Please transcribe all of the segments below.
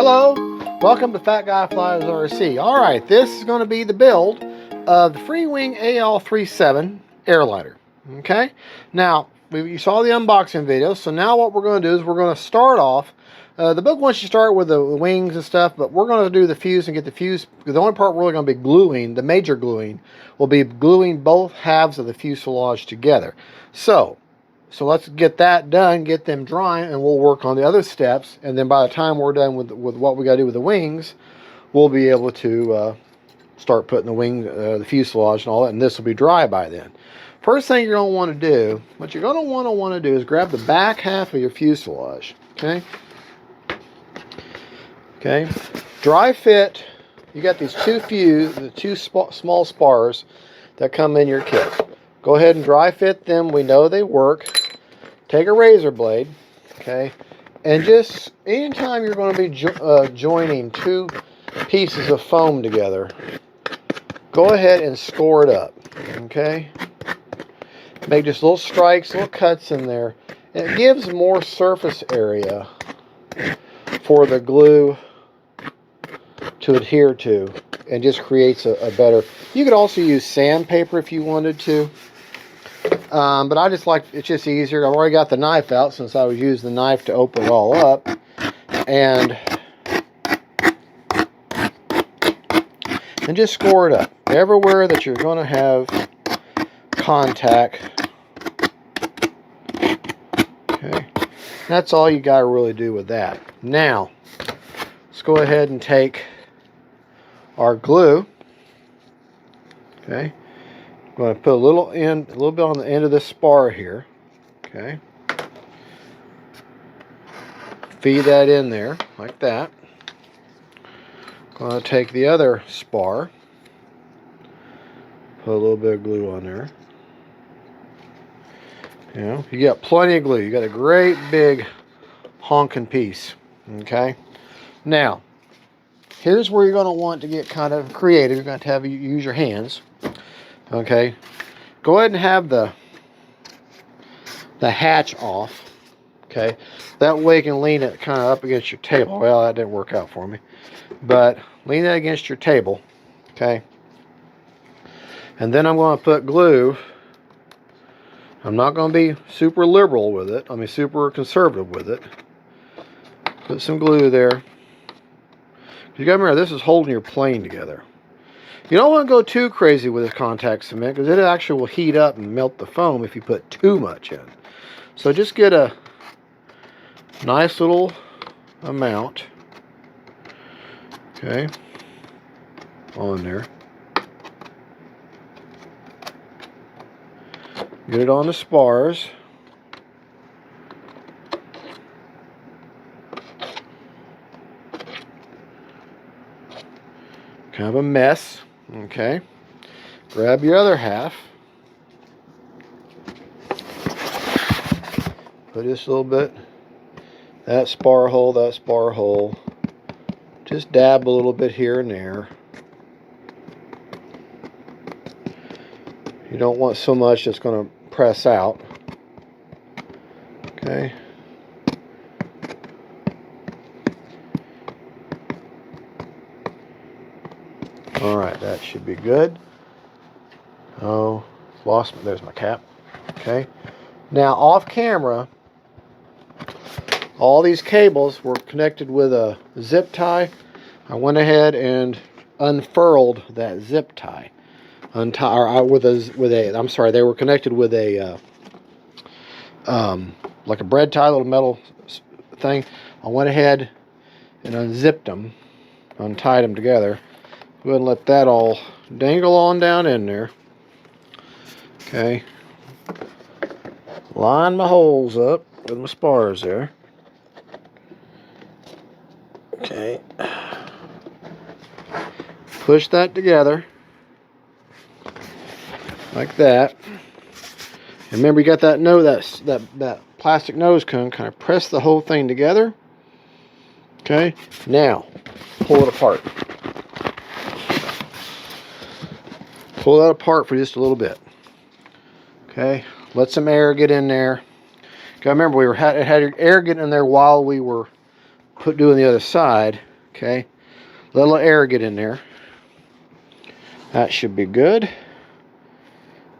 Hello, welcome to Fat Guy Flies RC. Alright, this is going to be the build of the FREEWING AL-37 airliner. Okay, now you saw the unboxing video, so now what we're going to do is we're going to start off. The book wants you to start with the wings and stuff, but we're going to do the fuse and get the fuse. The only part we're really going to be gluing, the major gluing, will be gluing both halves of the fuselage together. So let's get that done, get them drying, and we'll work on the other steps. And then by the time we're done with what we got to do with the wings, we'll be able to start putting the fuselage and all that, and this will be dry by then. First thing you're going to want to do, what you're going to want to do is grab the back half of your fuselage, okay? Okay, dry fit. You got these two small spars that come in your kit. Go ahead and dry fit them. We know they work. Take a razor blade, okay, and just anytime you're going to be joining two pieces of foam together, go ahead and score it up, okay? Make just little strikes, little cuts in there. It gives more surface area for the glue to adhere to, and just creates a better. You could also use sandpaper if you wanted to, but I just like, it's just easier. I've already got the knife out since I was using the knife to open it all up, and just score it up everywhere that you're going to have contact. Okay, that's all you got to really do with that. Now let's go ahead and take our glue. Okay, I'm going to put a little bit on the end of this spar here. Okay, feed that in there like that. Going to take the other spar, put a little bit of glue on there. You know, you got plenty of glue. You got a great big honking piece. Okay, now here's where you're going to want to get kind of creative. You're going to have use your hands. Okay, go ahead and have the hatch off. Okay, that way you can lean it kind of up against your table. Well, that didn't work out for me, but lean that against your table. Okay, and then I'm going to put glue. I'm not going to be super liberal with it. I mean, super conservative with it. Put some glue there. You got to remember, this is holding your plane together. You don't want to go too crazy with this contact cement, because it actually will heat up and melt the foam if you put too much in. So just get a nice little amount, okay, on there. Get it on the spars. Kind of a mess. Okay. Grab your other half. Put just a little bit. That spar hole, that spar hole. Just dab a little bit here and there. You don't want so much that's going to press out. Okay. Alright, that should be good. Oh, lost me. There's my cap. Okay. Now, off camera, all these cables were connected with a zip tie. I went ahead and unfurled that zip tie. I'm sorry, they were connected with a like a bread tie, little metal thing. I went ahead and unzipped them, untied them together. Go ahead and let that all dangle on down in there. Okay. Line my holes up with my spars there. Okay. Push that together. Like that. And remember, you got that that plastic nose cone. Kind of press the whole thing together. Okay. Now, pull it apart. Pull that apart for just a little bit. Okay. Let some air get in there. Gotta remember, it had air getting in there while we were doing the other side. Okay, little air get in there. That should be good.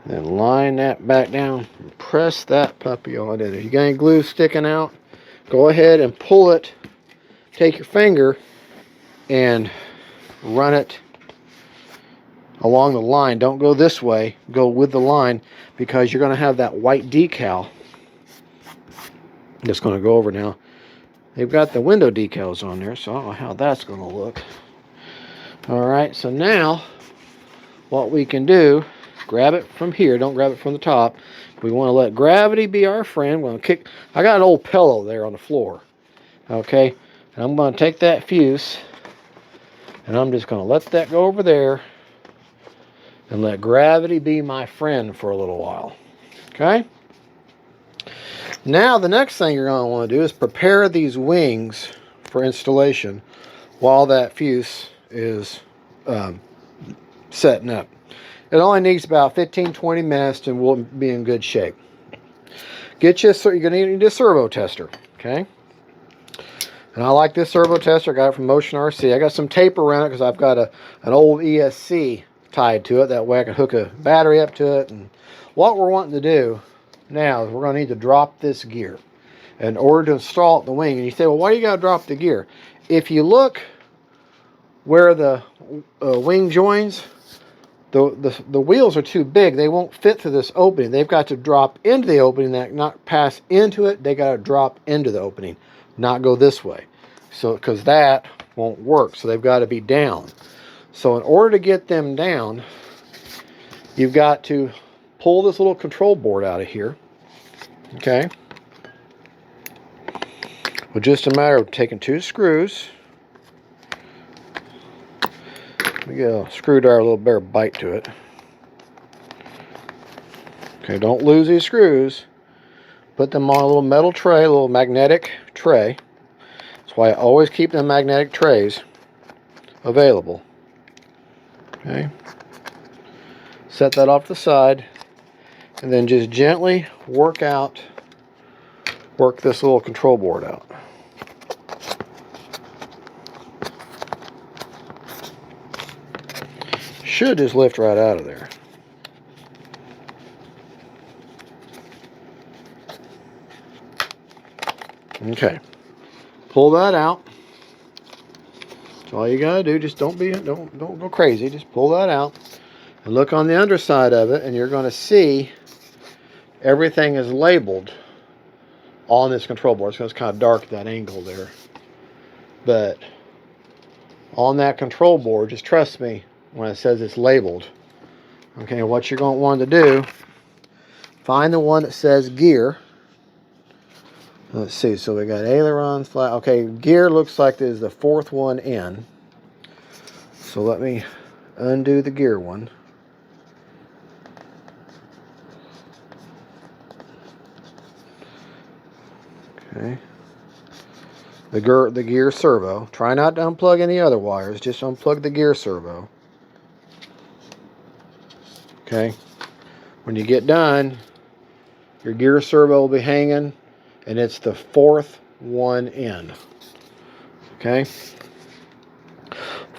Then line that back down and press that puppy on it. If you got any glue sticking out, go ahead and pull it. Take your finger and run it along the line. Don't go this way, go with the line, because you're going to have that white decal that's going to go over now. They've got the window decals on there, so I don't know how that's going to look. Alright, so now what we can do, grab it from here, don't grab it from the top. We want to let gravity be our friend. We're going to kick. I got an old pillow there on the floor. Okay, and I'm going to take that fuse and I'm just going to let that go over there and let gravity be my friend for a little while. Okay? Now the next thing you're going to want to do is prepare these wings for installation while that fuse is setting up. It only needs about 15-20 minutes and we'll be in good shape. Get you you're going to need a servo tester. Okay? And I like this servo tester. I got it from Motion RC. I got some tape around it because I've got an old ESC tied to it. That way I can hook a battery up to it. And what we're wanting to do now is we're going to need to drop this gear in order to install it in the wing. And you say, well, why do you got to drop the gear? If you look where the wing joins, the wheels are too big. They won't fit through this opening. They've got to drop into the opening, not pass into it. They got to drop into the opening, not go this way. So, because that won't work. So they've got to be down. So in order to get them down, you've got to pull this little control board out of here. Okay. Well, just a matter of taking 2 screws. We get a screwdriver, a little better bite to it. Okay, don't lose these screws. Put them on a little metal tray, a little magnetic tray. That's why I always keep the magnetic trays available. Okay. Set that off to the side. And then just gently work this little control board out. Should just lift right out of there. Okay, pull that out. That's all you gotta do. Just don't go crazy. Just pull that out and look on the underside of it, and you're going to see everything is labeled on this control board. So it's kind of dark at that angle there, but on that control board, just trust me when it says it's labeled. Okay, what you're going to want to do, find the one that says gear. Let's see, so we got ailerons, flat. Okay, gear looks like this is the 4th one in. So let me undo the gear one. Okay. The gear servo. Try not to unplug any other wires, just unplug the gear servo. Okay. When you get done, your gear servo will be hanging, and it's the 4th one in. Okay.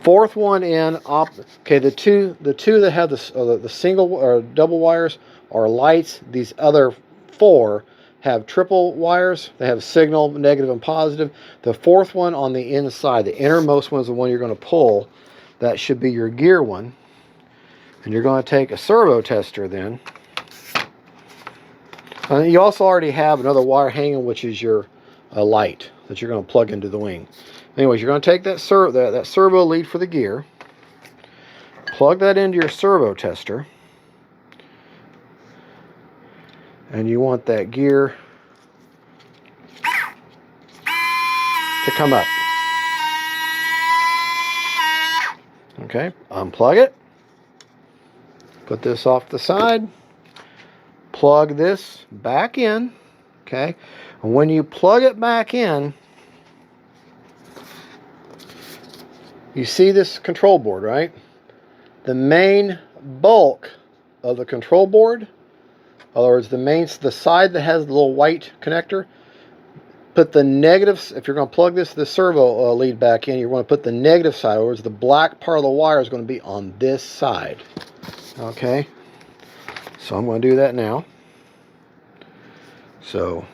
4th one in. Okay, the two that have the single or double wires are lights. These other 4 have triple wires. They have signal, negative and positive. The 4th one on the inside, the innermost one, is the one you're going to pull. That should be your gear one. And you're going to take a servo tester then. You also already have another wire hanging, which is your light that you're going to plug into the wing. Anyways, you're going to take that servo lead for the gear, plug that into your servo tester, and you want that gear to come up. Okay, unplug it. Put this off the side. Plug this back in. Okay, and when you plug it back in, you see this control board, right? The main bulk of the control board, in other words, the side that has the little white connector, put the negative, if you're going to plug this servo lead back in, you're going to put the negative side, in other words, the black part of the wire is going to be on this side. Okay, so I'm going to do that now. So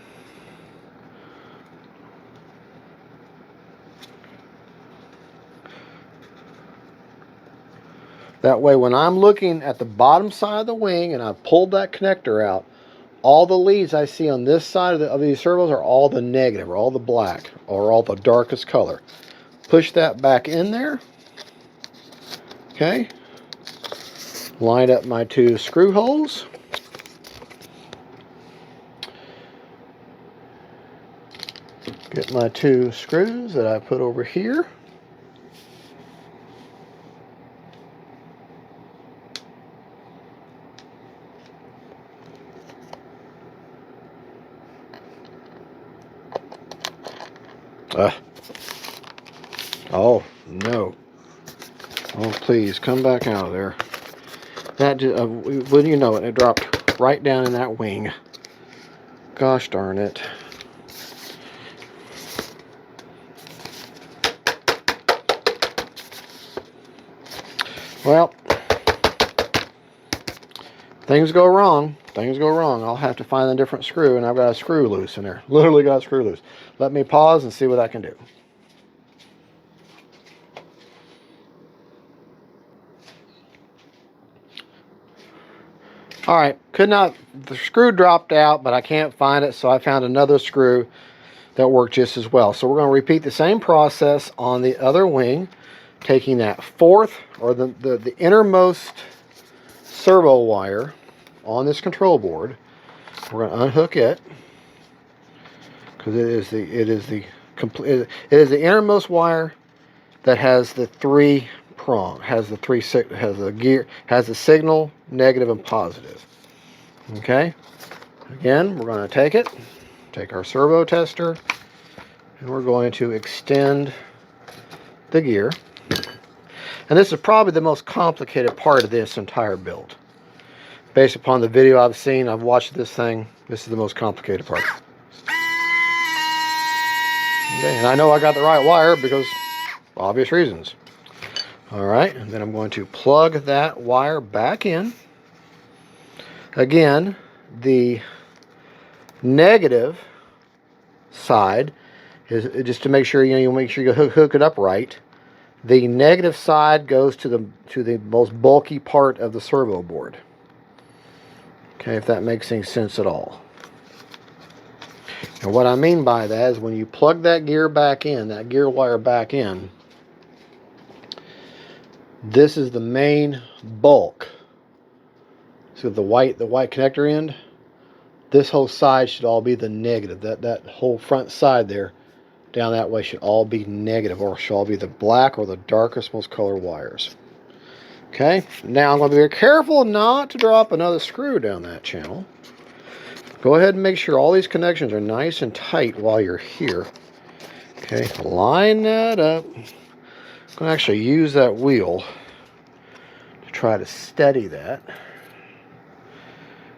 that way when I'm looking at the bottom side of the wing and I've pulled that connector out, all the leads I see on this side of these servos are all the negative, or all the black, or all the darkest color. Push that back in there. Okay. Line up my 2 screw holes. Get my 2 screws that I put over here. Oh no! Oh please, come back out of there. That just, wouldn't you know it, it dropped right down in that wing. Gosh darn it! Well, things go wrong. Things go wrong. I'll have to find a different screw, and I've got a screw loose in there. Literally got a screw loose. Let me pause and see what I can do. All right, the screw dropped out, but I can't find it, so I found another screw that worked just as well. So we're going to repeat the same process on the other wing, taking that fourth, or the innermost servo wire on this control board. We're going to unhook it, because it is the innermost wire that has the 3 prong, has the signal, negative and positive. Okay, again we're going to take our servo tester, and we're going to extend the gear. And this is probably the most complicated part of this entire build. Based upon the video I've seen, I've watched this thing, this is the most complicated part. Okay, and I know I got the right wire because obvious reasons. Alright, and then I'm going to plug that wire back in. Again, the negative side is just to make sure you make sure you hook it up right. The negative side goes to the most bulky part of the servo board. Okay, if that makes any sense at all. And what I mean by that is when you plug that gear back in, that gear wire back in, this is the main bulk. So the white connector end, this whole side should all be the negative. That whole front side there, down that way, should all be negative, or should all be the black or the darkest, most color wires. Okay, now I'm going to be very careful not to drop another screw down that channel. Go ahead and make sure all these connections are nice and tight while you're here. Okay, line that up. I'm going to actually use that wheel to try to steady that.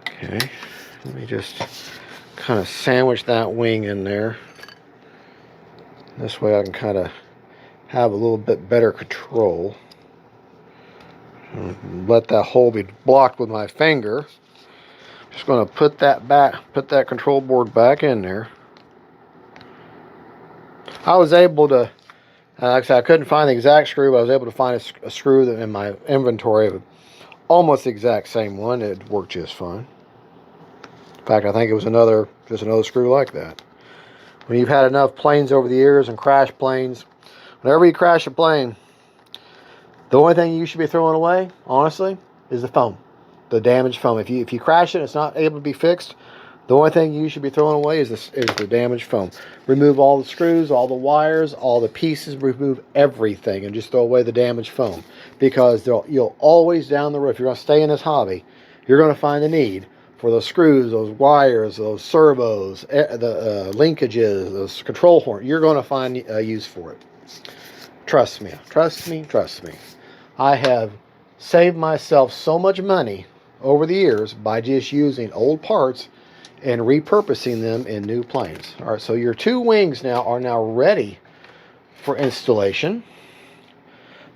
Okay, let me just kind of sandwich that wing in there. This way I can kind of have a little bit better control. Let that hole be blocked with my finger. Just going to put that control board back in there. I was able to, like I said, I couldn't find the exact screw, but I was able to find a screw that in my inventory, almost the exact same one. It worked just fine. In fact, I think it was just another screw like that. When you've had enough planes over the years and crash planes, whenever you crash a plane, the only thing you should be throwing away, honestly, is the foam. The damaged foam. If you crash it and it's not able to be fixed, the only thing you should be throwing away is the damaged foam. Remove all the screws, all the wires, all the pieces, remove everything, and just throw away the damaged foam. Because you'll always down the road, if you're going to stay in this hobby, you're going to find the need for those screws, those wires, those servos, the linkages, those control horns. You're going to find a use for it. Trust me, trust me, trust me. I have saved myself so much money over the years by just using old parts and repurposing them in new planes. All right, so your 2 wings now are ready for installation.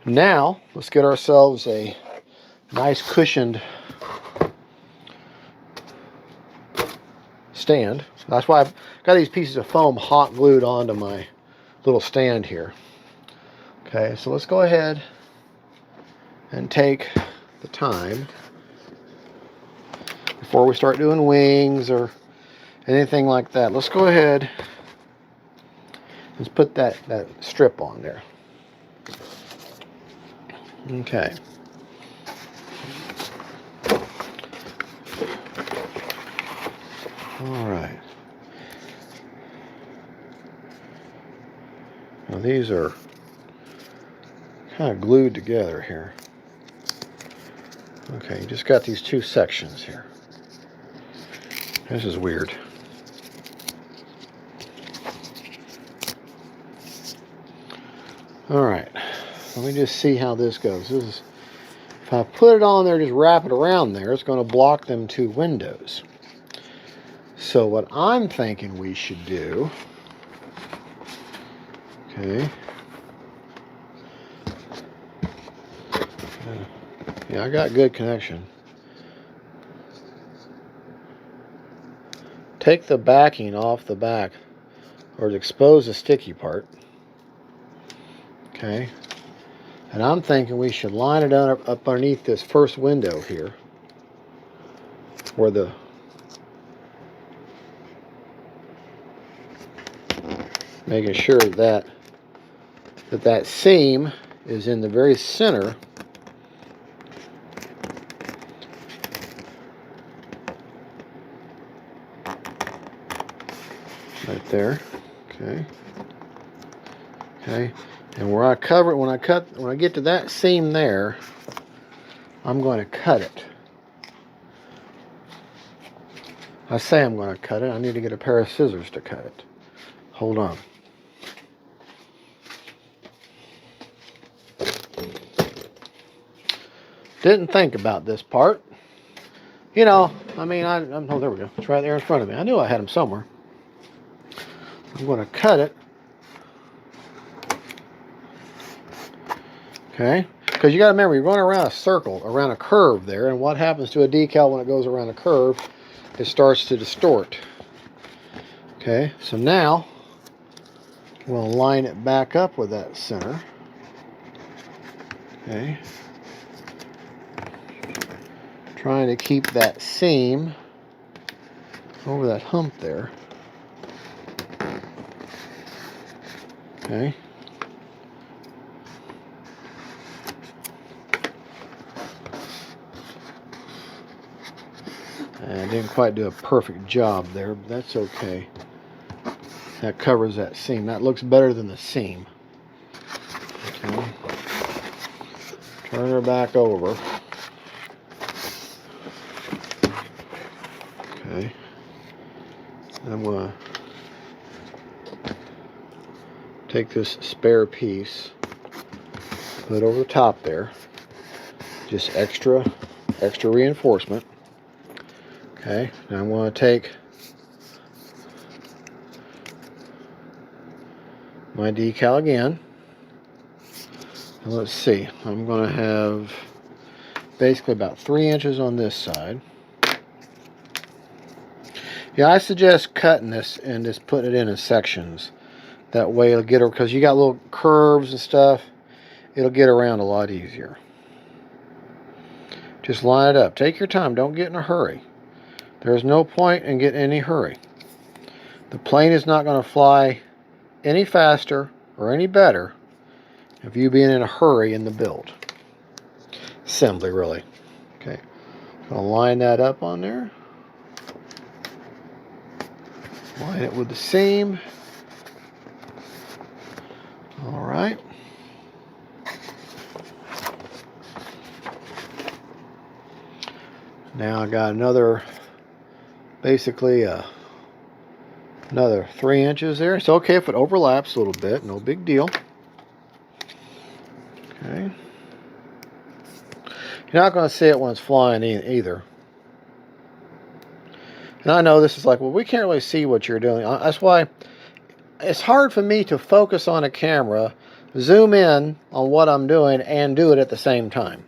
Now, let's get ourselves a nice cushioned stand. That's why I've got these pieces of foam hot glued onto my little stand here. Okay, so let's go ahead and take the time before we start doing wings or anything like that. Let's go ahead and put that strip on there. Okay. All right. Now these are kind of glued together here. Okay, you just got these 2 sections here. This is weird. All right, let me just see how this goes. This is, if I put it on there, just wrap it around there, it's going to block them 2 windows. So what I'm thinking we should do, okay, yeah, I got good connection. Take the backing off the back, or expose the sticky part. Okay, and I'm thinking we should line it up underneath this first window here, where the making sure that that seam is in the very center right there. Okay. Okay. And where I cover it, when I get to that seam there, I'm going to cut it. I say I'm going to cut it. I need to get a pair of scissors to cut it. Hold on. Didn't think about this part. You know, I mean, oh, there we go. It's right there in front of me. I knew I had them somewhere. I'm going to cut it. Okay, because you got to remember, you're going around a circle, around a curve there, and what happens to a decal when it goes around a curve? It starts to distort. Okay, so now we'll line it back up with that center. Okay, trying to keep that seam over that hump there. Okay. I didn't quite do a perfect job there, but that's okay. That covers that seam. That looks better than the seam. Okay. Turn her back over. Okay. I'm going to take this spare piece, put it over the top there. Just extra reinforcement. Okay, now I'm going to take my decal again. And let's see, I'm going to have basically about 3 inches on this side. Yeah, I suggest cutting this and just putting it in sections. That way it'll get, because you got little curves and stuff, it'll get around a lot easier. Just line it up. Take your time. Don't get in a hurry. There's no point in getting in any hurry. The plane is not going to fly any faster or any better if you being in a hurry in the build. Assembly, really. Okay. Going to line that up on there. Line it with the seam. All right. Now I got another, basically another 3 inches there. It's okay if it overlaps a little bit, no big deal. Okay. You're not going to see it when it's flying either. And I know this is like, well, we can't really see what you're doing. That's why it's hard for me to focus on a camera, zoom in on what I'm doing, and do it at the same time.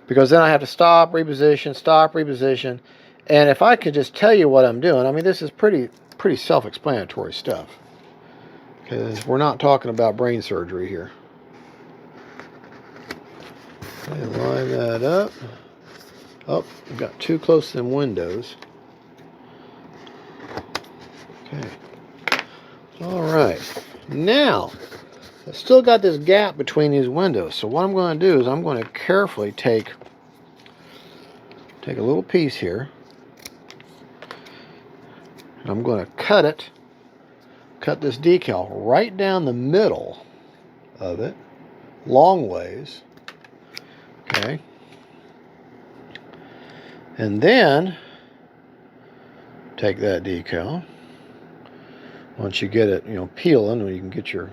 Because then I have to stop, reposition. And if I could just tell you what I'm doing, I mean, this is pretty self-explanatory stuff. Because we're not talking about brain surgery here. Okay, line that up. Oh, we've got too close to them windows. Okay. All right. Now, I've still got this gap between these windows. So what I'm going to do is I'm going to carefully take a little piece here. And I'm going to cut this decal right down the middle of it, long ways. Okay. And then take that decal. Once you get it, peeling, when you can get your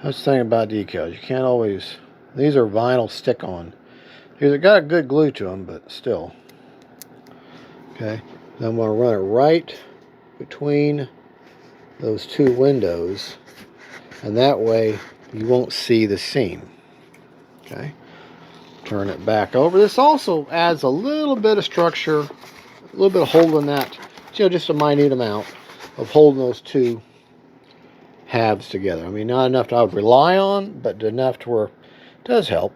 that's the thing about decals. You can't always. These are vinyl stick-on. These have got a good glue to them, but still. Okay. Then I'm going to run it right between those two windows, and that way you won't see the seam. Okay. Turn it back over. This also adds a little bit of structure, a little bit of holding that, just a minute amount of holding those two halves together. I mean, not enough to I would rely on, but enough to where it does help.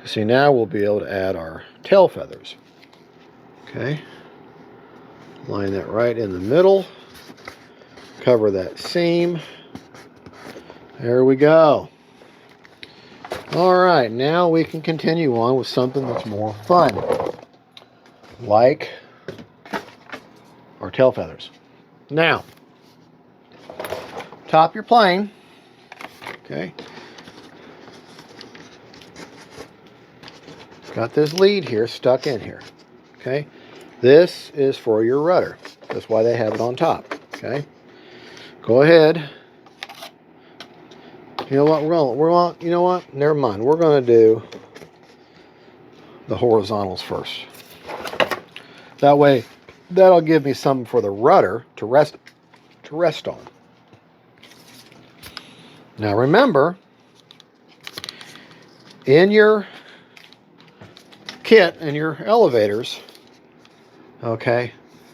See, now we'll be able to add our tail feathers. Okay. Line that right in the middle. Cover that seam. There we go. All right, now we can continue on with something that's more fun, like our tail feathers. Now, top your plane. Okay. Got this lead here stuck in here. Okay. This is for your rudder. That's why they have it on top. Okay. Go ahead. You know what? You know what? Never mind. We're going to do the horizontals first. That way, that'll give me something for the rudder to rest on. Now remember, in your kit and your elevators, okay,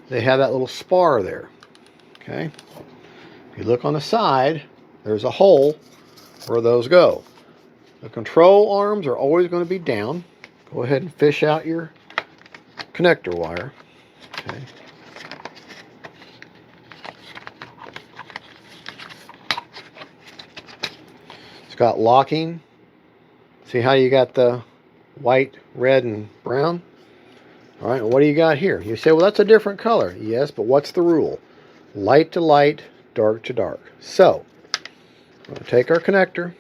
they have that little spar there. Okay. If you look on the side, there's a hole where those go. The control arms are always going to be down. Go ahead and fish out your connector wire. Okay. It's got locking. See how you got the white, red, and brown? All right, what do you got here? You say, well, that's a different color. Yes, but what's the rule? Light to light, dark to dark. So, we're going to take our connector.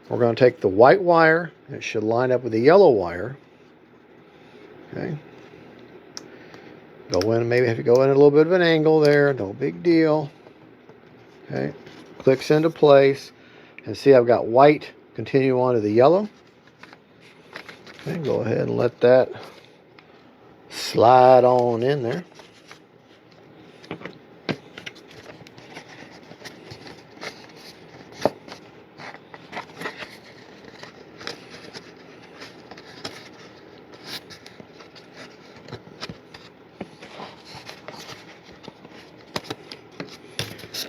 We're going to take the white wire. It should line up with the yellow wire. Okay. Go in, maybe have to go in at a little bit of an angle there. No big deal. Okay. Clicks into place. And see, I've got white continue on to the yellow. Okay, go ahead and let that slide on in there.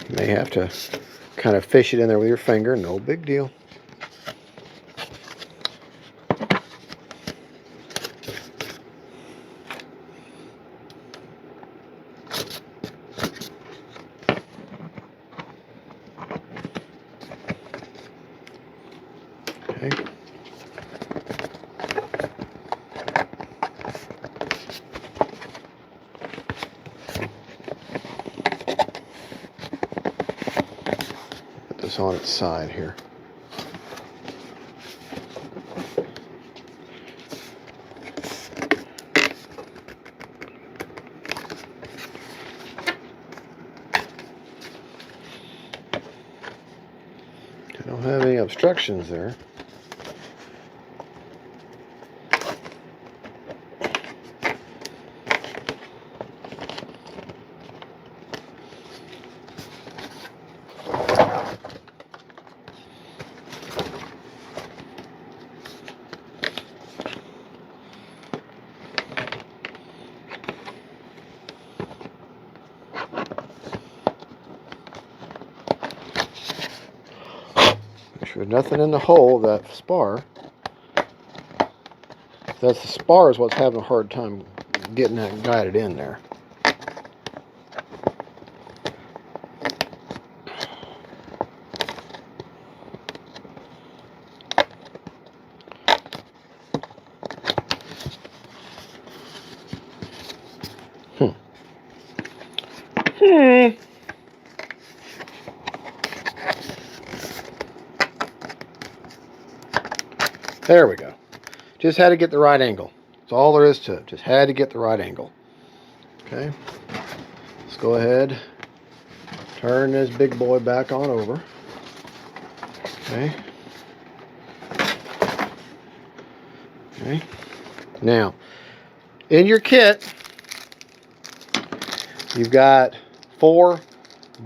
You may have to kind of fish it in there with your finger. No big deal. Okay. Put this on its side here. I don't have any obstructions there. There's nothing in the hole of that spar. That's the spar is what's having a hard time getting that guided in there. There we go. Just had to get the right angle. That's all there is to it. Just had to get the right angle. Okay. Let's go ahead. Turn this big boy back on over. Okay. Okay. Now, in your kit, you've got 4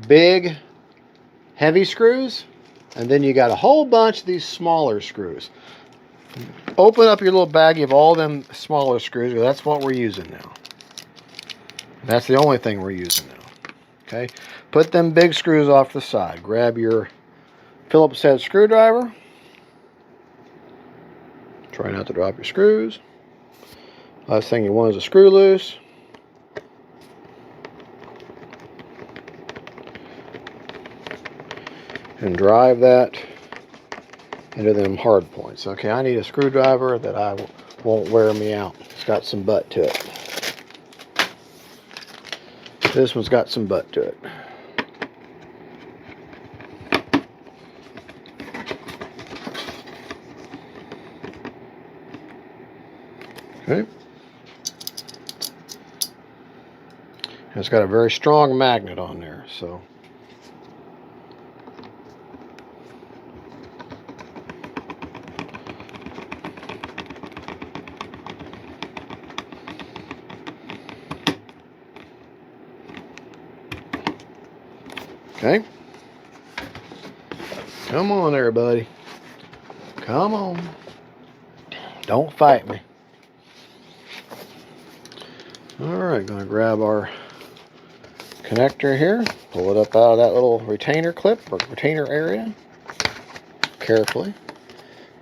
big, heavy screws, and then you got a whole bunch of these smaller screws. Open up your little baggie of all them smaller screws. That's what we're using now. That's the only thing we're using now. Okay. Put them big screws off the side. Grab your Phillips head screwdriver. Try not to drop your screws. Last thing you want is a screw loose. And drive that into them hard points. Okay, I need a screwdriver that won't wear me out. It's got some butt to it. This one's got some butt to it. Okay. And it's got a very strong magnet on there, so. Okay. Come on there, buddy. Come on. Don't fight me. Alright, gonna grab our connector here. Pull it up out of that little retainer clip or retainer area. Carefully.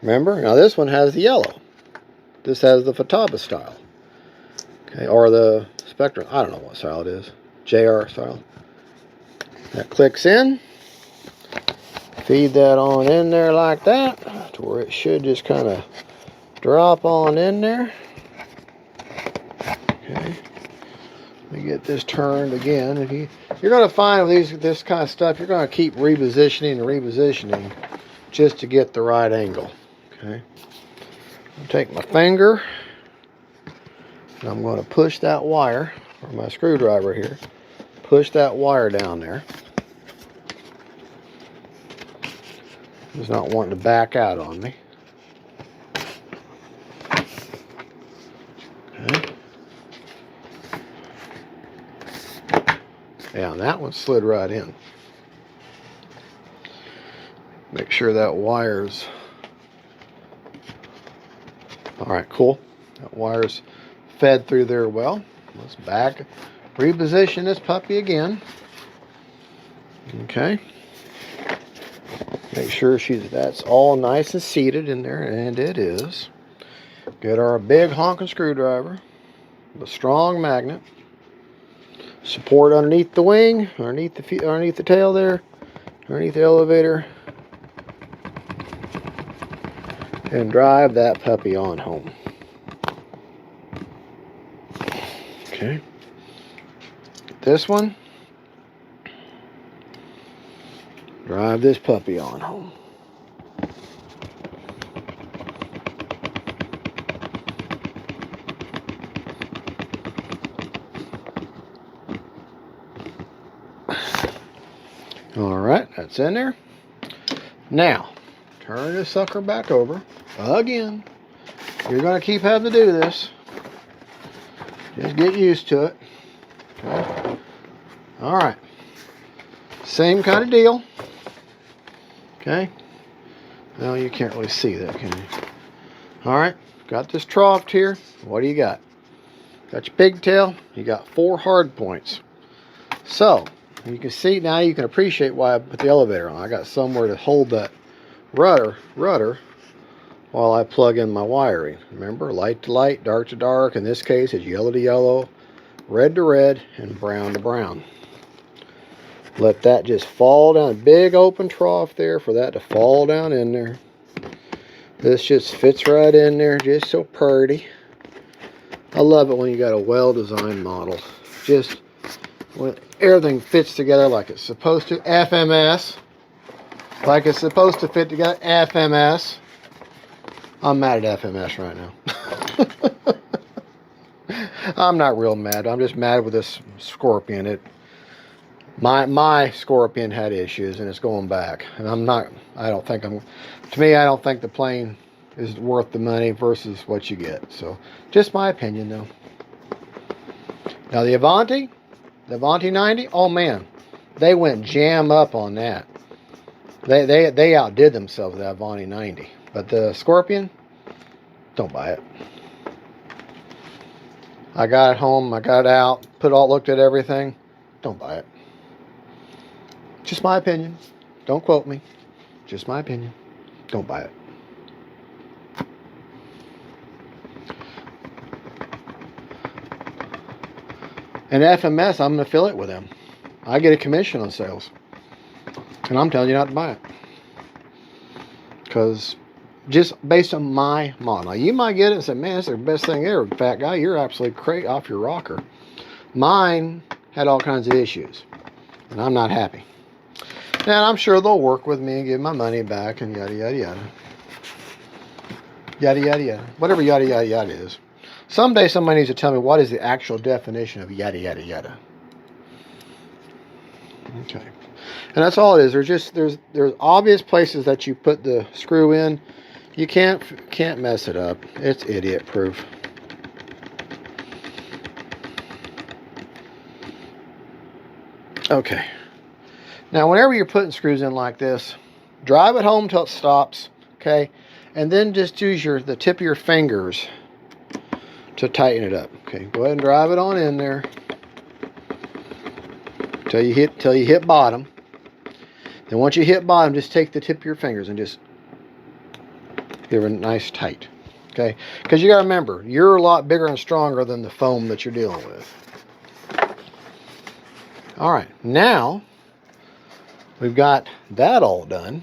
Remember, now this one has the yellow. This has the Fataba style. Okay, or the Spectrum. I don't know what style it is. JR style. That clicks in. Feed that on in there like that to where it should just kind of drop on in there. Okay. Let me get this turned again. You're going to find with this kind of stuff, you're going to keep repositioning and repositioning just to get the right angle. Okay. I'll take my finger and I'm going to push that wire, or my screwdriver here, push that wire down there. It's not wanting to back out on me. Okay. Yeah, and that one slid right in. Make sure that wire's... Alright, cool. That wire's fed through there well. Let's back, reposition this puppy again. Okay. Make sure that's all nice and seated in there, and it is. Get our big honking screwdriver, a strong magnet. Support underneath the wing, underneath the tail there, underneath the elevator, and drive that puppy on home. Okay. This one. Drive this puppy on home. All right, that's in there. Now, turn this sucker back over. Again, you're going to keep having to do this. Just get used to it. Okay. All right. Same kind of deal. Okay. Well, you can't really see that, can you? All right. Got this trough here. What do you got? Got your pigtail. You got 4 hard points. So, you can see now, you can appreciate why I put the elevator on. I got somewhere to hold that rudder while I plug in my wiring. Remember, light to light, dark to dark. In this case, it's yellow to yellow, red to red, and brown to brown. Let that just fall down. Big open trough there for that to fall down in there. This just fits right in there, just so pretty. I love it when you got a well-designed model. Just when everything fits together like it's supposed to. FMS. Like it's supposed to fit together. FMS. I'm mad at FMS right now. I'm not real mad. I'm just mad with this Scorpion. My Scorpion had issues and it's going back. And I don't think the plane is worth the money versus what you get. So, just my opinion though. Now the Avanti 90, oh man, they went jam up on that. They outdid themselves with that Avanti 90. But the Scorpion, don't buy it. I got it home, I got it out, looked at everything. Don't buy it. Just my opinion. Don't quote me. Just my opinion. Don't buy it. And FMS, I'm an affiliate with them. I get a commission on sales. And I'm telling you not to buy it. Because just based on my model. Now, you might get it and say, man, that's the best thing ever. Fat guy, you're absolutely crazy off your rocker. Mine had all kinds of issues. And I'm not happy. And I'm sure they'll work with me and give my money back and yada, yada, yada. Yada, yada, yada. Whatever yada, yada, yada is. Someday somebody needs to tell me what is the actual definition of yada, yada, yada. Okay. And that's all it is. There's obvious places that you put the screw in. You can't mess it up. It's idiot proof. Okay. Now, whenever you're putting screws in like this, drive it home till it stops, okay? And then just use the tip of your fingers to tighten it up. Okay, go ahead and drive it on in there till you hit bottom. Then once you hit bottom, just take the tip of your fingers and just give it a nice tight. Okay, because you got to remember, you're a lot bigger and stronger than the foam that you're dealing with. All right, now we've got that all done.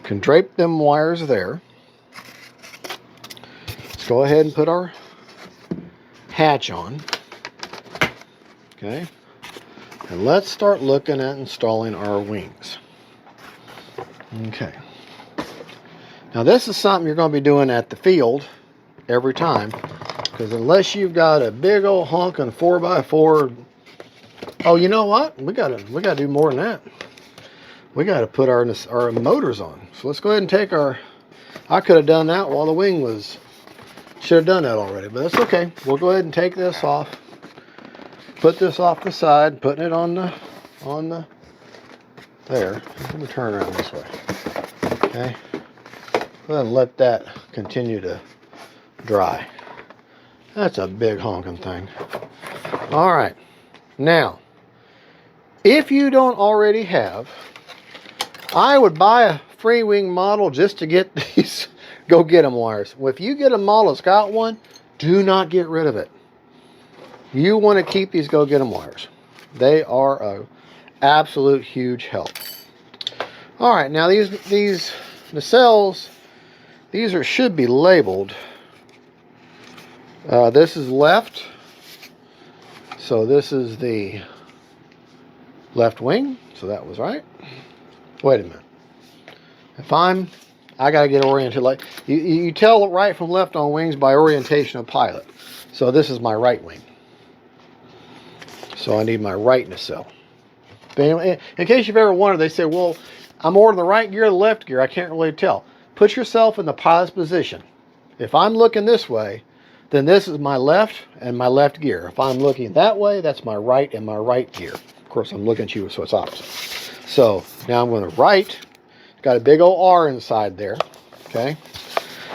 Can drape them wires there. Let's go ahead and put our hatch on. Okay. And let's start looking at installing our wings. Okay. Now this is something you're going to be doing at the field every time. Because unless you've got a big old honking 4x4. Oh, you know what? We gotta do more than that. We gotta put our motors on. So let's go ahead and take our. I could have done that while the wing was. Should have done that already, but that's okay. We'll go ahead and take this off. Put this off the side, putting it on the there. Let me turn around this way. Okay. Go ahead and let that continue to dry. That's a big honking thing. All right. Now, if you don't already have, I would buy a FREEWING model just to get these go get them wires. Well, if you get a model that's got one, do not get rid of it. You want to keep these go get them wires. They are a absolute huge help. All right, now these nacelles, these should be labeled. This is left. So this is the left wing. So that was right. Wait a minute. I got to get oriented. Like you tell right from left on wings by orientation of pilot. So this is my right wing. So I need my right nacelle. But anyway, in case you've ever wondered, they say, well, I'm more in the right gear or the left gear. I can't really tell. Put yourself in the pilot's position. If I'm looking this way, then this is my left and my left gear. If I'm looking that way, that's my right and my right gear. Of course, I'm looking at you, so it's opposite. So now I'm going to right. Got a big old R inside there. Okay.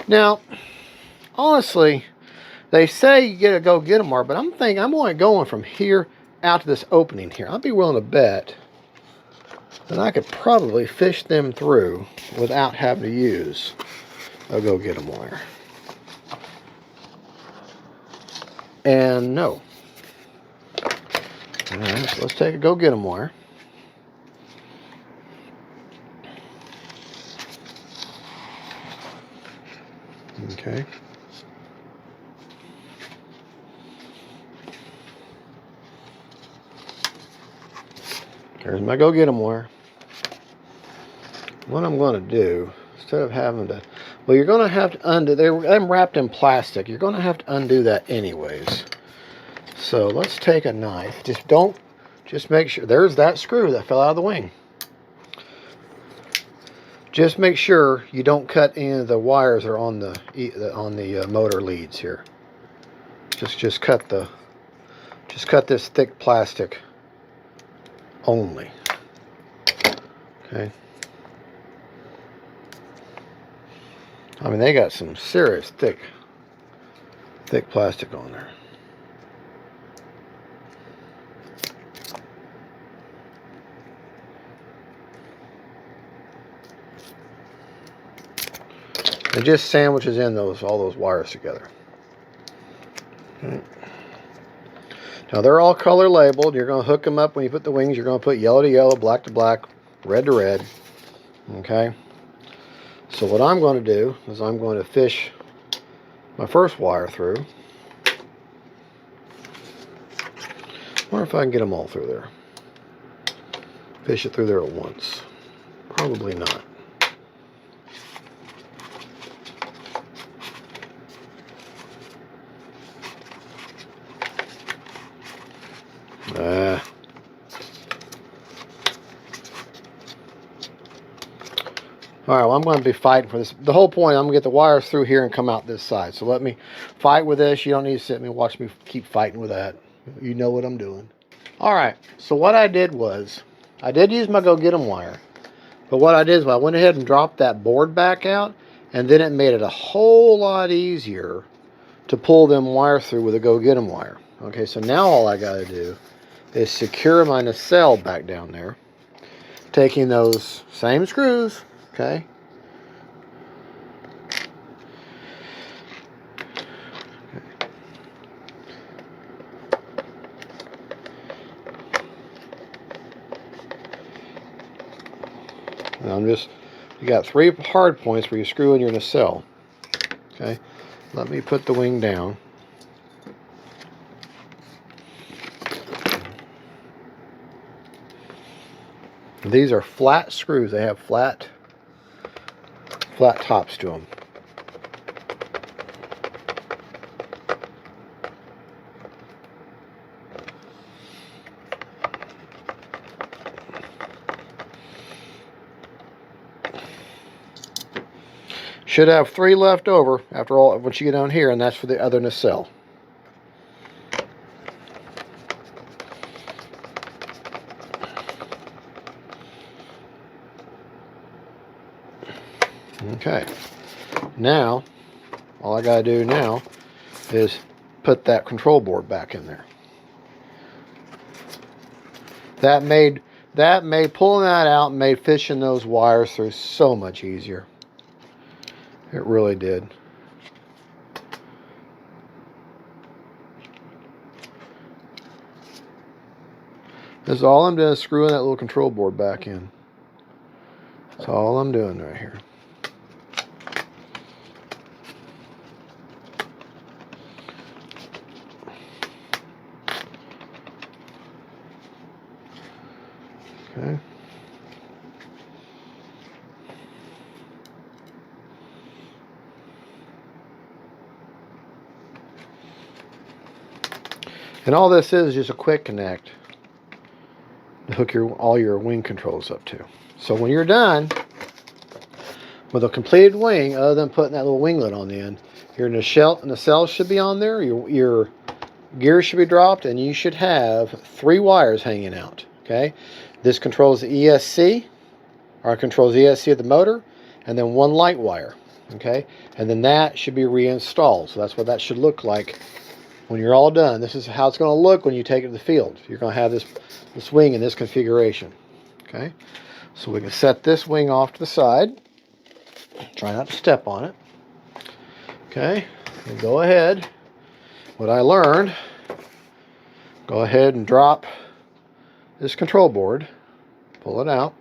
Now, honestly, they say you gotta go get them more, but I'm thinking I'm only going from here out to this opening here. I'd be willing to bet that I could probably fish them through without having to use a go get them wire. And no. All right, so let's take a go get them wire. Okay. There's my go get 'em wire. What I'm going to do, instead of having to, well, you're going to have to undo, I'm wrapped in plastic. You're going to have to undo that anyways. So let's take a knife. Just make sure, there's that screw that fell out of the wing. Just make sure you don't cut any of the wires that are on the motor leads here. Just cut this thick plastic only. Okay. I mean, they got some serious thick plastic on there. It just sandwiches in all those wires together. Okay. Now they're all color labeled. You're going to hook them up when you put the wings. You're going to put yellow to yellow, black to black, red to red. Okay. So what I'm going to do is I'm going to fish my first wire through. Wonder if I can get them all through there. Fish it through there at once. Probably not. Alright, well, I'm going to be fighting for this. The whole point, I'm going to get the wires through here and come out this side. So let me fight with this. You don't need to sit and watch me keep fighting with that. You know what I'm doing. Alright, so what I did was, I did use my go get 'em wire. But what I did is I went ahead and dropped that board back out. And then it made it a whole lot easier to pull them wires through with a go get 'em wire. Okay, so now all I got to do is secure my nacelle back down there. Taking those same screws. Okay. Now you got 3 hard points where you screw in your nacelle. Okay. Let me put the wing down. These are flat screws. They have flat tops to them. Should have 3 left over after all once you get down here, and that's for the other nacelle. Okay, now all I gotta do now is put that control board back in there. That made pulling that out and made fishing those wires through so much easier. It really did. This is all I'm doing is screwing that little control board back in. That's all I'm doing right here. Okay. And all this is just a quick connect. hook all your wing controls up to. So when you're done with a completed wing, other than putting that little winglet on the end, your nacelle should be on there, your gears should be dropped, and you should have 3 wires hanging out. Okay, this controls the ESC, or it controls the ESC of the motor, and then 1 light wire. Okay, and then that should be reinstalled. So that's what that should look like when you're all done. This is how it's going to look when you take it to the field. You're going to have this wing in this configuration. Okay, so we can set this wing off to the side. Try not to step on it. Okay, and go ahead. What I learned, go ahead and drop this control board. Pull it out.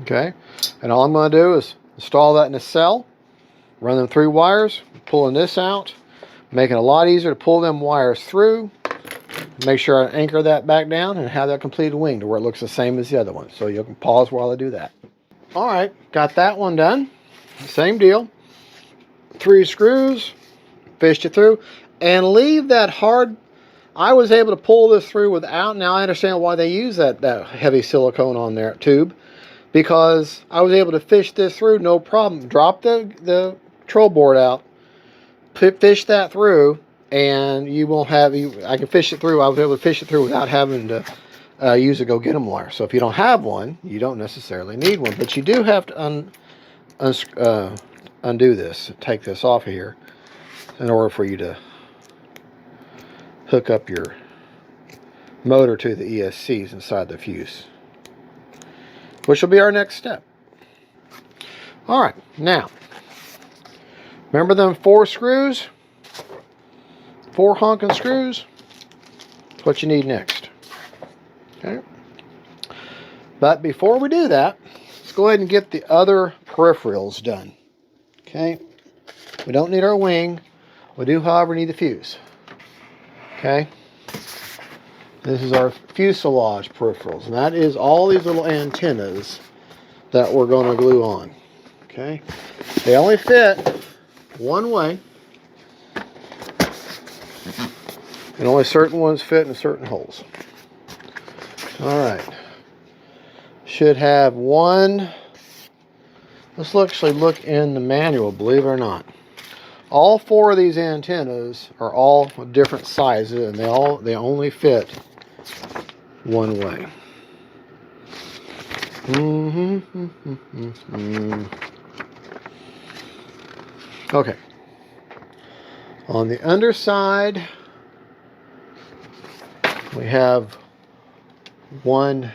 Okay, and all I'm going to do is install that nacelle, run them 3 wires, pulling this out, making it a lot easier to pull them wires through. Make sure I anchor that back down and have that completed wing to where it looks the same as the other one. So you can pause while I do that. All right, got that one done. Same deal. 3 screws, fished it through, and leave that hard. I was able to pull this through without. Now I understand why they use that heavy silicone on there tube, because I was able to fish this through no problem. Drop the control board out, fish that through, and you won't have. I can fish it through. I was able to fish it through without having to use a go get 'em wire. So if you don't have one, you don't necessarily need one, but you do have to undo this, take this off of here, in order for you to hook up your motor to the ESCs inside the fuse, which will be our next step. All right, now, remember them 4 screws? 4 honking screws? That's what you need next. Okay. But before we do that, let's go ahead and get the other peripherals done. Okay. We don't need our wing. We do, however, need the fuse. Okay. This is our fuselage peripherals, and that is all these little antennas that we're going to glue on. Okay. They only fit one way, and only certain ones fit in certain holes. All right. Should have one. Let's actually look in the manual, believe it or not. All 4 of these antennas are all different sizes, and they only fit one way. Okay. On the underside, we have one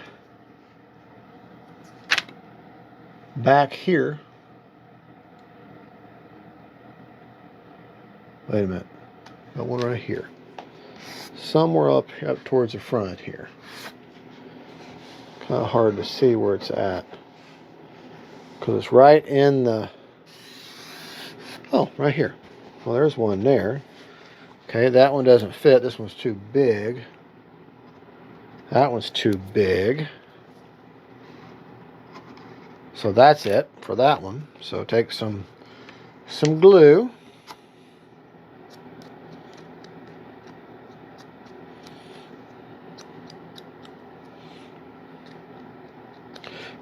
back here. Wait a minute. Got one right here. Somewhere up towards the front here. Kind of hard to see where it's at, because it's right in the... Oh, right here. Well, there's one there. Okay, that one doesn't fit. This one's too big. That one's too big. So that's it for that one. So take some glue.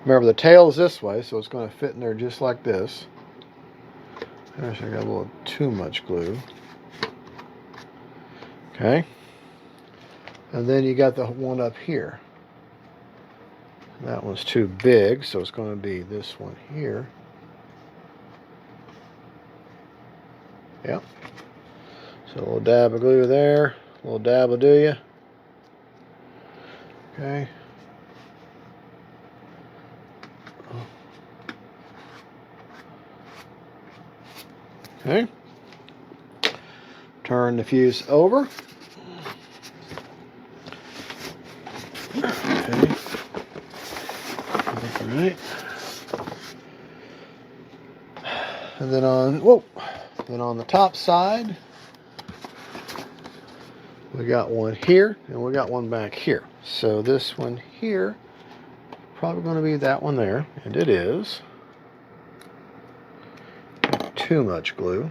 Remember, the tail is this way, so it's going to fit in there just like this. Actually, I got a little too much glue. Okay. And then you got the one up here. That one's too big, so it's going to be this one here. Yep. So a little dab of glue there. A little dab will do you. Okay. Okay. Turn the fuse over. Okay. All right. And then on the top side, We got one here, and we got one back here. So this one here, probably going to be that one there, and it is. Not too much glue.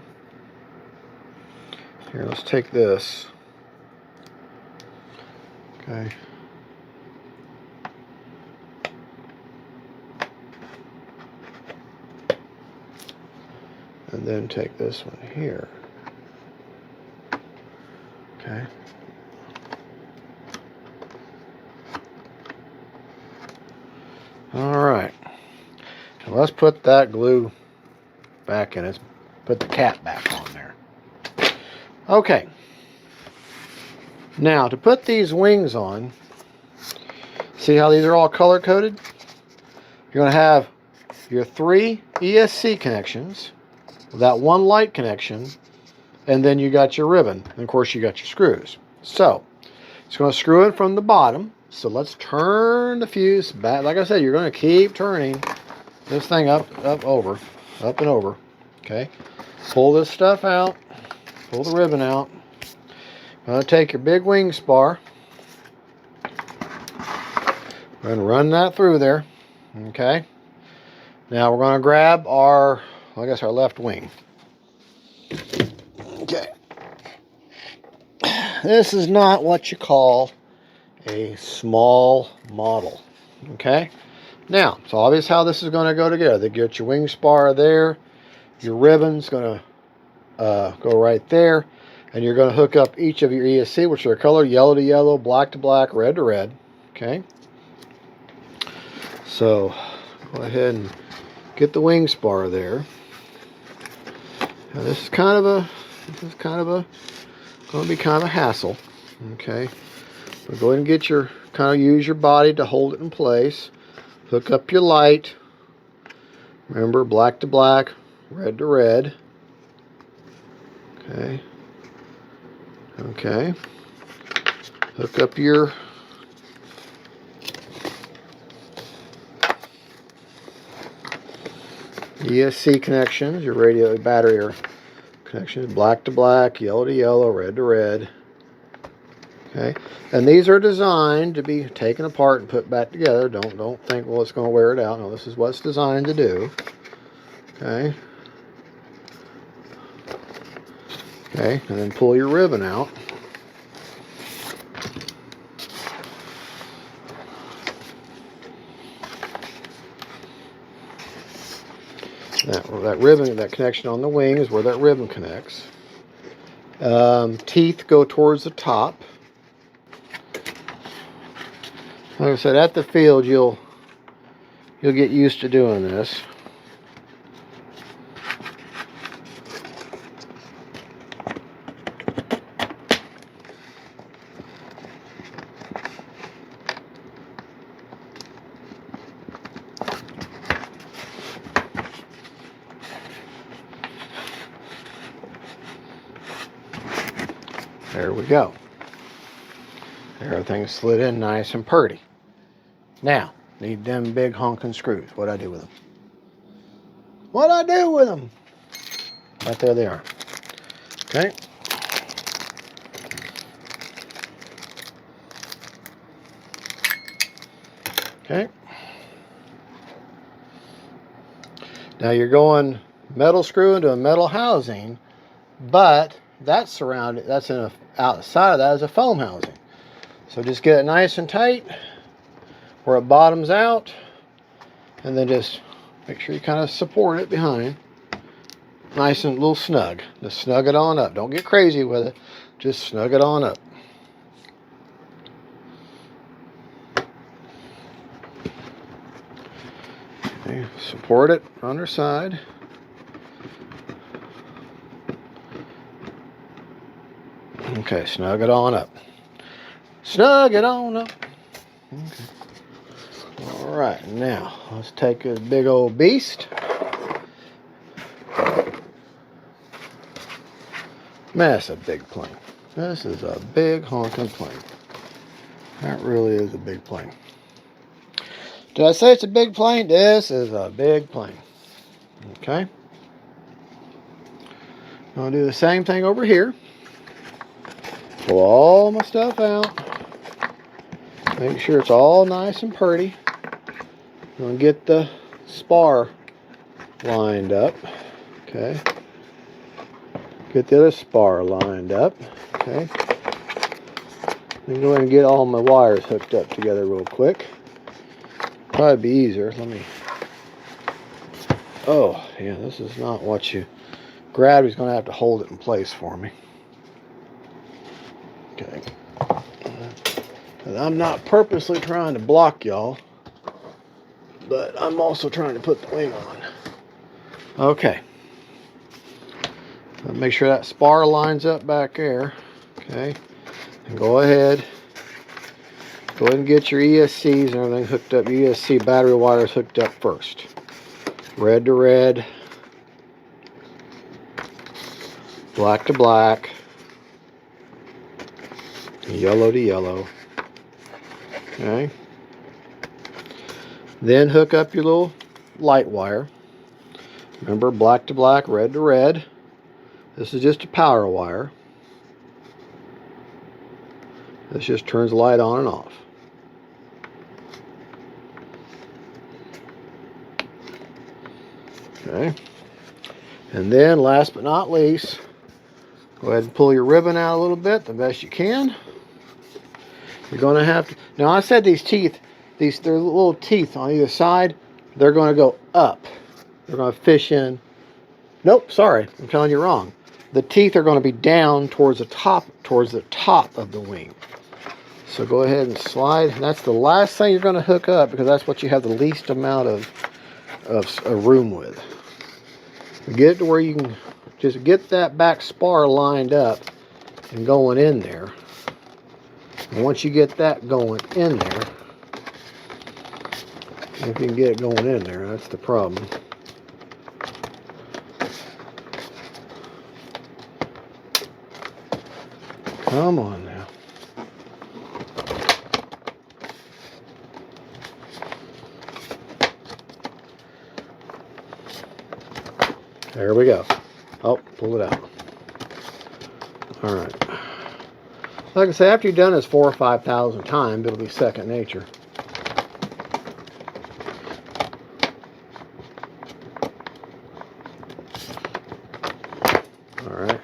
Here, let's take this. Okay. And then take this one here. Okay. All right. Now let's put that glue back in it. Put the cap back on there. Okay. Now to put these wings on, see how these are all color coded? You're going to have your 3 ESC connections, that one light connection, and then you got your ribbon, and of course you got your screws. So it's going to screw in from the bottom. So let's turn the fuse back. Like I said, you're going to keep turning this thing up and over. Okay, pull this stuff out, pull the ribbon out. Going to take your big wing spar. We're going to run that through there. Okay, now we're going to grab our, I guess, our left wing. Okay, this is not what you call a small model. Okay, now it's obvious how this is going to go together. They get your wing spar there, your ribbon's going to go right there, and you're going to hook up each of your ESC, which are color yellow to yellow, black to black, red to red. Okay, so go ahead and get the wing spar there. Now this is kind of a going to be kind of a hassle. Okay, but go ahead and get your, kind of use your body to hold it in place. Hook up your light. Remember, black to black, red to red. Okay. Okay. Hook up your ESC connections, your radio battery connections, black to black, yellow to yellow, red to red. Okay, and these are designed to be taken apart and put back together. Don't think, well, it's going to wear it out. No, this is what it's designed to do. Okay. Okay, and then pull your ribbon out. That ribbon, that connection on the wing is where that ribbon connects. Teeth go towards the top. Like I said, at the field, you'll get used to doing this. There we go. Everything's slid in nice and pretty. Now, need them big honking screws. What'd I do with them? What'd I do with them? Right there they are. Okay. Okay. Now you're going metal screw into a metal housing, but that's surrounded, that's in a, outside of that is a foam housing. So just get it nice and tight where it bottoms out, and then just make sure you kind of support it behind. Nice and a little snug. Just snug it on up. Don't get crazy with it. Just snug it on up. Okay, support it on their side. Okay, snug it on up. Snug it on up. Okay. All right, now let's take this big old beast. Man, that's a big plane. This is a big honking plane. That really is a big plane. Did I say it's a big plane? This is a big plane. Okay. I'm going to do the same thing over here. Pull all my stuff out. Make sure it's all nice and pretty. I'm going to get the spar lined up. Okay. Get the other spar lined up. Okay. Then go ahead and get all my wires hooked up together real quick. Probably be easier. Let me. Oh, yeah, this is not what you. Gravity's going to have to hold it in place for me. Okay. And I'm not purposely trying to block y'all, but I'm also trying to put the wing on. Okay. Make sure that spar lines up back there. Okay. And go ahead and get your ESCs and everything hooked up. ESC battery wires hooked up first. Red to red. Black to black. Yellow to yellow. Okay. Then hook up your little light wire. Remember, black to black, red to red. This is just a power wire. This just turns the light on and off. Okay. And then, last but not least, go ahead and pull your ribbon out a little bit, the best you can. You're going to have to... Now, I said these teeth, they're little teeth on either side. They're going to go up. They're going to fish in. Nope, sorry. I'm telling you wrong. The teeth are going to be down towards the top of the wing. So go ahead and slide. That's the last thing you're going to hook up because that's what you have the least amount of room with. Get it to where you can just get that back spar lined up and going in there. And once you get that going in there, if you can get it going in there, that's the problem. Come on now. There we go. Oh, pull it out. All right. Like I say, after you've done this 4,000 or 5,000 times, it'll be second nature. All right.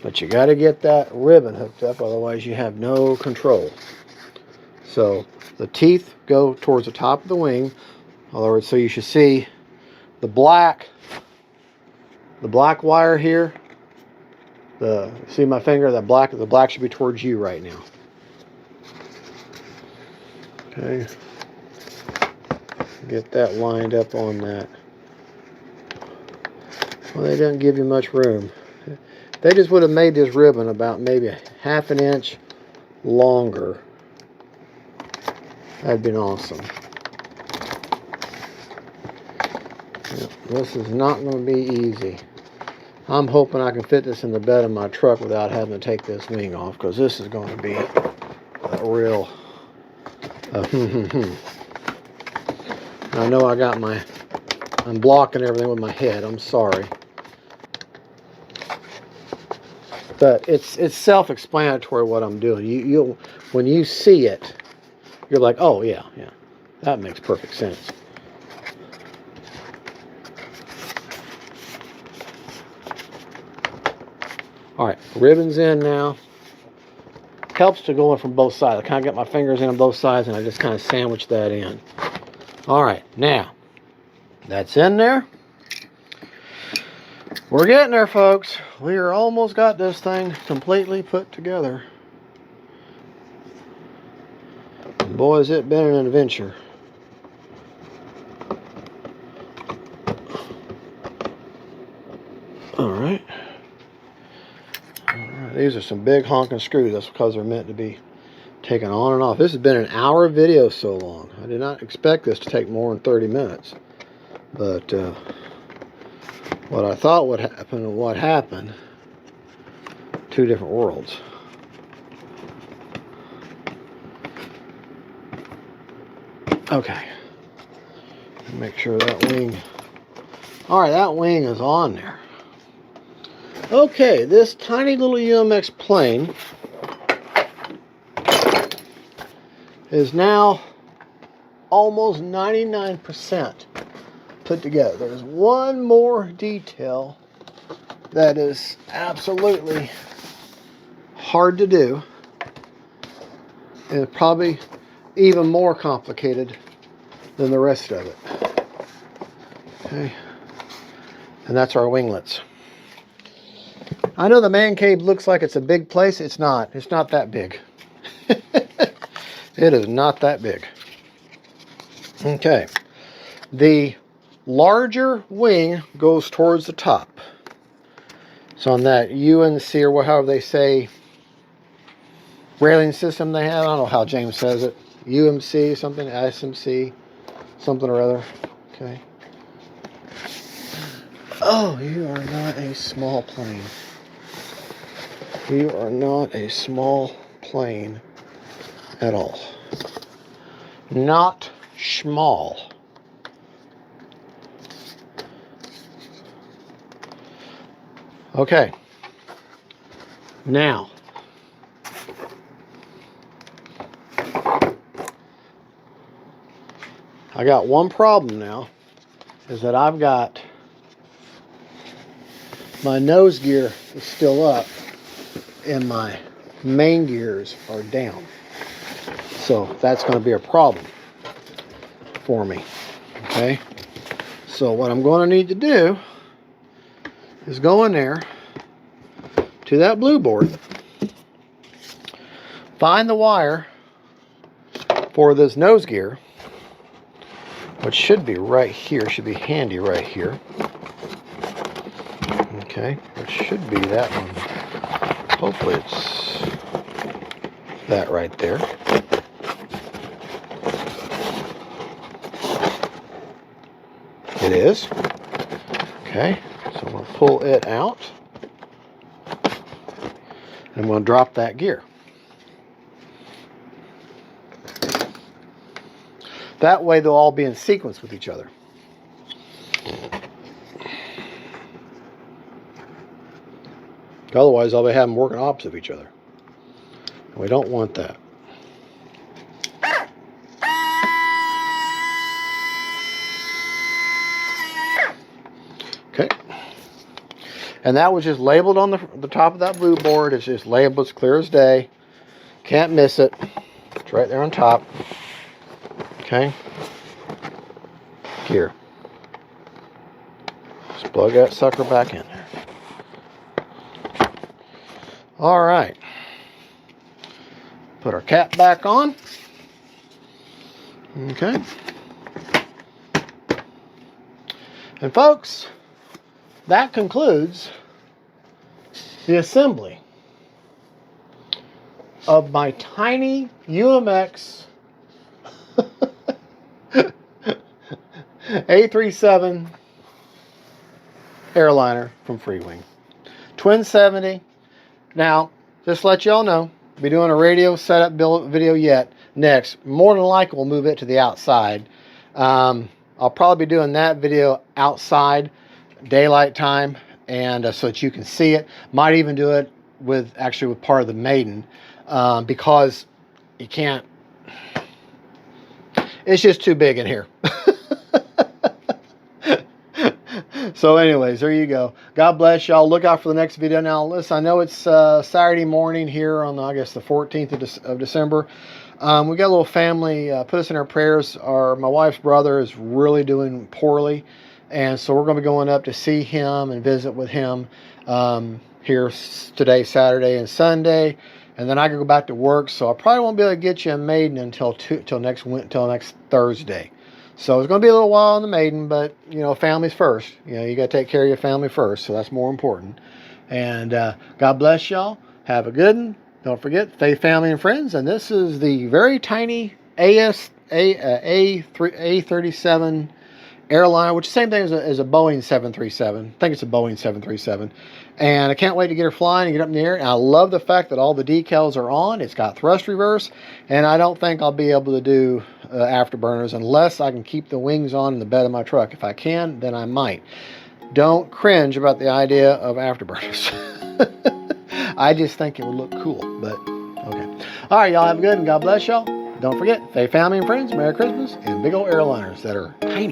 But you got to get that ribbon hooked up, otherwise you have no control. So the teeth go towards the top of the wing. In other words, so you should see the black wire here. See my finger? The black should be towards you right now. Okay. Get that lined up on that. Well, they didn't give you much room. They just would have made this ribbon about maybe a ½ an inch longer. That'd been awesome. Yep, this is not going to be easy. I'm hoping I can fit this in the bed of my truck without having to take this wing off, because this is going to be a real... I know I'm blocking everything with my head. I'm sorry. But it's self-explanatory what I'm doing. You'll when you see it, you're like, oh yeah, that makes perfect sense. All right, ribbon's in now. Helps to go in from both sides. I kind of get my fingers in on both sides, and I just kind of sandwich that in. All right, now that's in there. We're getting there, folks. We are almost got this thing completely put together. And boy, has it been an adventure. All right. These are some big honking screws. That's because they're meant to be taken on and off. This has been an hour video so long. I did not expect this to take more than 30 minutes. But what I thought would happen and what happened, two different worlds. Okay. Make sure that wing... Alright, that wing is on there. Okay, this tiny little UMX plane is now almost 99% put together. There's one more detail that is absolutely hard to do, and probably even more complicated than the rest of it. Okay, and that's our winglets. I know the man cave looks like it's a big place. It's not. It's not that big. It is not that big. Okay, the larger wing goes towards the top. So on that UNC, or however they say, railing system they have, I don't know how James says it, UMC something, SMC something or other. Okay. Oh, you are not a small plane. You are not a small plane at all. Not small. Okay. Now, I got one problem now, is that I've got my nose gear is still up and my main gears are down. So that's going to be a problem for me. Okay. So what I'm going to need to do is go in there to that blue board, find the wire for this nose gear, which should be right here, should be handy right here. Okay, it should be that one. Hopefully it's that right there. It is. Okay, so I'm going to pull it out. And I'm going to drop that gear. That way they'll all be in sequence with each other. Otherwise, I'll be having them working opposite of each other. And we don't want that. Okay. And that was just labeled on the top of that blue board. It's just labeled, it's clear as day. Can't miss it. It's right there on top. Okay. Gear. Just plug that sucker back in there. All right. Put our cap back on. Okay. And folks, that concludes the assembly of my tiny UMX A-37 airliner from FREEWING. Twin 70. Now, just to let y'all know, I'll be doing a radio setup build video yet. Next, more than likely we'll move it to the outside. I'll probably be doing that video outside, daylight time, and so that you can see it. Might even do it with part of the maiden, because you can't. It's just too big in here. So anyways, there you go. God bless y'all. Look out for the next video. Now, listen, I know it's Saturday morning here on, I guess, the 14th of December. We got a little family. Put us in our prayers. My wife's brother is really doing poorly. And so we're going to be going up to see him and visit with him here today, Saturday and Sunday. And then I can go back to work. So I probably won't be able to get you a maiden until next Thursday. So it's going to be a little while on the maiden, but, you know, family's first. You know, you got to take care of your family first, so that's more important. And God bless y'all. Have a good one. Don't forget, faith, family, and friends. And this is the very tiny A-37 airliner, which is the same thing as a Boeing 737. I think it's a Boeing 737. And I can't wait to get her flying and get up in the air. And I love the fact that all the decals are on. It's got thrust reverse. And I don't think I'll be able to do afterburners unless I can keep the wings on in the bed of my truck. If I can, then I might. Don't cringe about the idea of afterburners. I just think it would look cool. But, okay. All right, y'all have a good one. God bless y'all. don't forget, family and friends, Merry Christmas, and big old airliners that are tiny.